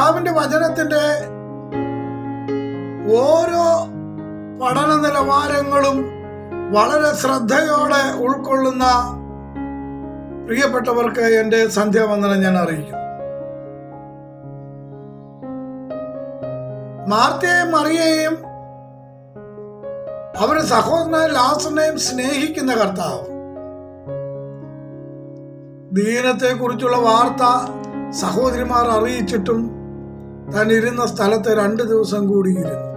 കർത്താവിന്റെ വചനത്തിന്റെ ഓരോ പഠന നിലവാരങ്ങളും വളരെ ശ്രദ്ധയോടെ ഉൾക്കൊള്ളുന്ന പ്രിയപ്പെട്ടവർക്ക് എൻ്റെ സന്ധ്യാവന്ദനം ഞാൻ അറിയിക്കുന്നു. മാർത്തയെയും മറിയയെയും അവരുടെ സഹോദരനായ ലാസറിനെയും സ്നേഹിക്കുന്ന കർത്താവ് ദീനത്തെ കുറിച്ചുള്ള വാർത്ത സഹോദരിമാർ അറിയിച്ചിട്ടും താൻ ഇരുന്ന സ്ഥലത്ത് 2 ദിവസം കൂടി ഇരുന്നു.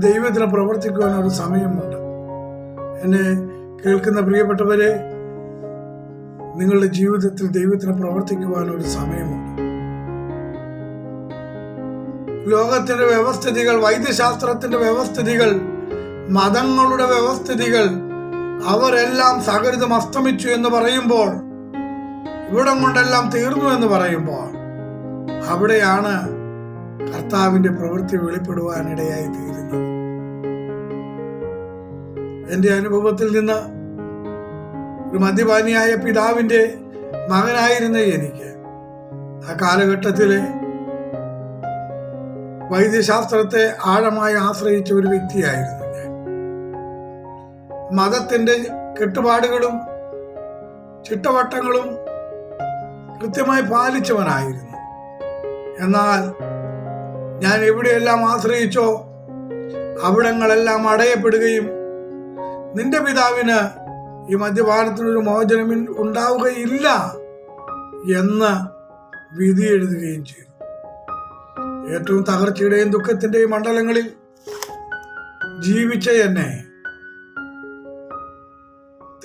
ദൈവത്തിന് പ്രവർത്തിക്കുവാൻ ഒരു സമയമുണ്ട്. എന്നെ കേൾക്കുന്ന പ്രിയപ്പെട്ടവരെ, നിങ്ങളുടെ ജീവിതത്തിൽ ദൈവത്തിന് പ്രവർത്തിക്കുവാൻ ഒരു സമയമുണ്ട്. ലോകത്തിന്റെ വ്യവസ്ഥിതികൾ, വൈദ്യശാസ്ത്രത്തിന്റെ വ്യവസ്ഥിതികൾ, മതങ്ങളുടെ വ്യവസ്ഥിതികൾ അവരെല്ലാം സകൃതം അസ്തമിച്ചു എന്ന് പറയുമ്പോൾ, ഇവിടം കൊണ്ടെല്ലാം തീർന്നു എന്ന് പറയുമ്പോൾ, അവിടെയാണ് കർത്താവിന്റെ പ്രവൃത്തി വെളിപ്പെടുവാനിടയായി തീരുന്നത്. എന്റെ അനുഭവത്തിൽ നിന്ന് ഒരു മദ്യപാനിയായ പിതാവിന്റെ മകനായിരുന്ന എനിക്ക് ആ കാലഘട്ടത്തിലെ വൈദ്യശാസ്ത്രത്തെ ആഴമായി ആശ്രയിച്ച ഒരു വ്യക്തിയായിരുന്നു ഞാൻ. മതത്തിന്റെ കെട്ടുപാടുകളും ചിട്ടവട്ടങ്ങളും കൃത്യമായി പാലിച്ചവനായിരുന്നു. എന്നാൽ ഞാൻ എവിടെയെല്ലാം ആശ്രയിച്ചോ അവിടങ്ങളെല്ലാം അടയപ്പെടുകയും നിന്റെ പിതാവിന് ഈ മദ്യപാനത്തിനൊരു മോചനം ഉണ്ടാവുകയില്ല എന്ന് വിധി എഴുതുകയും ചെയ്തു. ഏറ്റവും തകർച്ചയുടെയും ദുഃഖത്തിന്റെയും മണ്ഡലങ്ങളിൽ ജീവിച്ച എന്നെ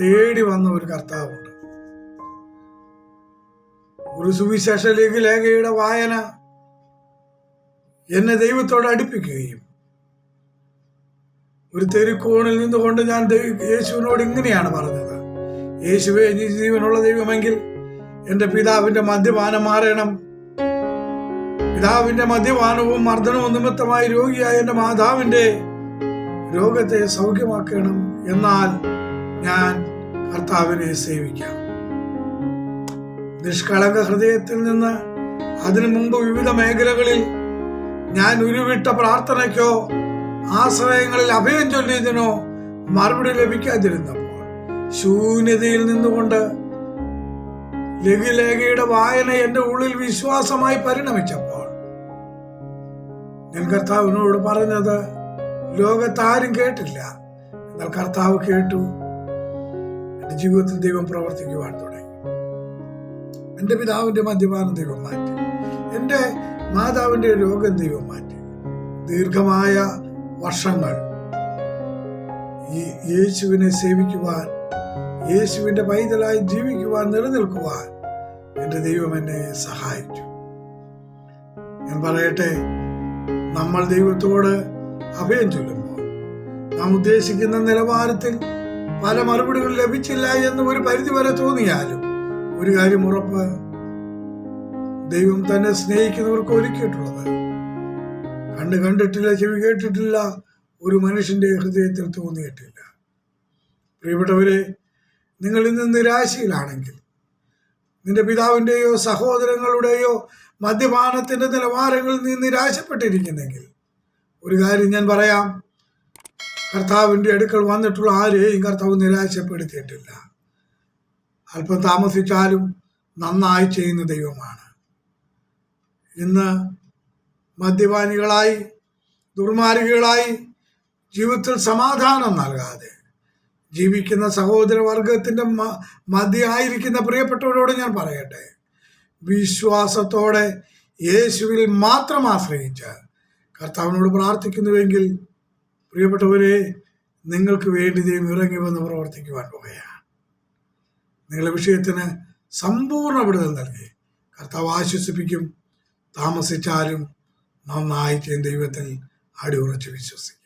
തേടി വന്ന ഒരു കർത്താവുണ്ട്. ഒരു സുവിശേഷ ലേഖയുടെ വായന എന്നെ ദൈവത്തോട് അടുപ്പിക്കുകയും, ഒരു തെരുക്കോണിൽ നിന്നുകൊണ്ട് ഞാൻ യേശുവിനോട് ഇങ്ങനെയാണ് പറഞ്ഞത്: യേശുവേ, നീ ജീവനുള്ള ദൈവമെങ്കിൽ എന്റെ പിതാവിന്റെ മദ്യപാനം മാറണം. പിതാവിന്റെ മദ്യപാനവും മർദ്ദനവും നിമിത്തമായി രോഗിയായ എന്റെ മാതാവിന്റെ രോഗത്തെ സൗഖ്യമാക്കണം. എന്നാൽ ഞാൻ കർത്താവിനെ സേവിക്കാം. നിഷ്കളങ്ക ഹൃദയത്തിൽ നിന്ന് അതിനു മുമ്പ് വിവിധ മേഖലകളിൽ ഞാൻ ഉരുവിട്ട പ്രാർത്ഥനയ്ക്കോ ആശ്രയങ്ങളിൽ അഭയം ചൊല്ലിയതിനോ മറുപടി ലഭിക്കാതിരുന്നപ്പോൾ, ശൂന്യതയിൽ നിന്നുകൊണ്ട് ലഘുലേഖയുടെ വായന എന്റെ ഉള്ളിൽ വിശ്വാസമായി പരിണമിച്ചപ്പോൾ ഞാൻ കർത്താവിനോട് പറഞ്ഞത് ലോകത്താരും കേട്ടില്ല. എന്നാൽ കർത്താവ് കേട്ടു. എന്റെ ജീവിതത്തിൽ ദൈവം പ്രവർത്തിക്കുവാൻ തുടങ്ങി. എന്റെ പിതാവിന്റെ മദ്യപാനം ദൈവം മാറ്റി. എന്റെ മാതാവിന്റെ രോഗം ദൈവം മാറ്റി. ദീർഘമായ വർഷങ്ങൾ ഈ യേശുവിനെ സേവിക്കുവാൻ, യേശുവിന്റെ പൈതലായി ജീവിക്കുവാൻ, നിലനിൽക്കുവാൻ എന്റെ ദൈവം എന്നെ സഹായിച്ചു. ഞാൻ പറയട്ടെ, നമ്മൾ ദൈവത്തോട് അഭയം ചൊല്ലുമ്പോൾ നാം ഉദ്ദേശിക്കുന്ന നിലവാരത്തിൽ പല മറുപടികൾ ലഭിച്ചില്ല എന്ന് ഒരു പരിധിവരെ തോന്നിയാലും ഒരു കാര്യം ഉറപ്പ്: ദൈവം തന്നെ സ്നേഹിക്കുന്നവർക്ക് ഒരുക്കിയിട്ടുള്ളത് കണ്ണ് കണ്ടിട്ടില്ല, ചെവി കേട്ടിട്ടില്ല, ഒരു മനുഷ്യന്റെ ഹൃദയത്തിൽ തോന്നിയിട്ടില്ല. പ്രിയപ്പെട്ടവരെ, നിങ്ങൾ ഇന്ന് നിരാശയിലാണെങ്കിൽ, നിന്റെ പിതാവിന്റെയോ സഹോദരങ്ങളുടെയോ മദ്യപാനത്തിന്റെ നിലവാരങ്ങളിൽ നീ നിരാശപ്പെട്ടിരിക്കുന്നെങ്കിൽ, ഒരു കാര്യം ഞാൻ പറയാം: കർത്താവിന്റെ അടുക്കൽ വന്നിട്ടുള്ള ആരെയും കർത്താവ് നിരാശപ്പെടുത്തിയിട്ടില്ല. അല്പം താമസിച്ചാലും നന്നായി ചെയ്യുന്ന ദൈവമാണ്. ഇന്ന് മദ്യപാനികളായി, ദുർമാർഗികളായി, ജീവിതത്തിൽ സമാധാനം നൽകാതെ ജീവിക്കുന്ന സഹോദരവർഗത്തിന്റെ മധ്യയായിരിക്കുന്ന പ്രിയപ്പെട്ടവരോട് ഞാൻ പറയട്ടെ, വിശ്വാസത്തോടെ യേശുവിൽ മാത്രം ആശ്രയിച്ച് കർത്താവിനോട് പ്രാർത്ഥിക്കുന്നുവെങ്കിൽ, പ്രിയപ്പെട്ടവരെ, നിങ്ങൾക്ക് വേണ്ടി ദൈവം ഇറങ്ങി വന്ന് പ്രവർത്തിക്കുവാൻ പോകുകയാണ്. നിങ്ങളുടെ വിഷയത്തിന് സമ്പൂർണ്ണ വിടുതൽ നൽകി കർത്താവ് ആശ്വസിപ്പിക്കും. താമസിച്ചാലും നന്നായി ചെയ്യുന്ന ദൈവത്തിൽ അടിയുറച്ച് വിശ്വസിക്കും.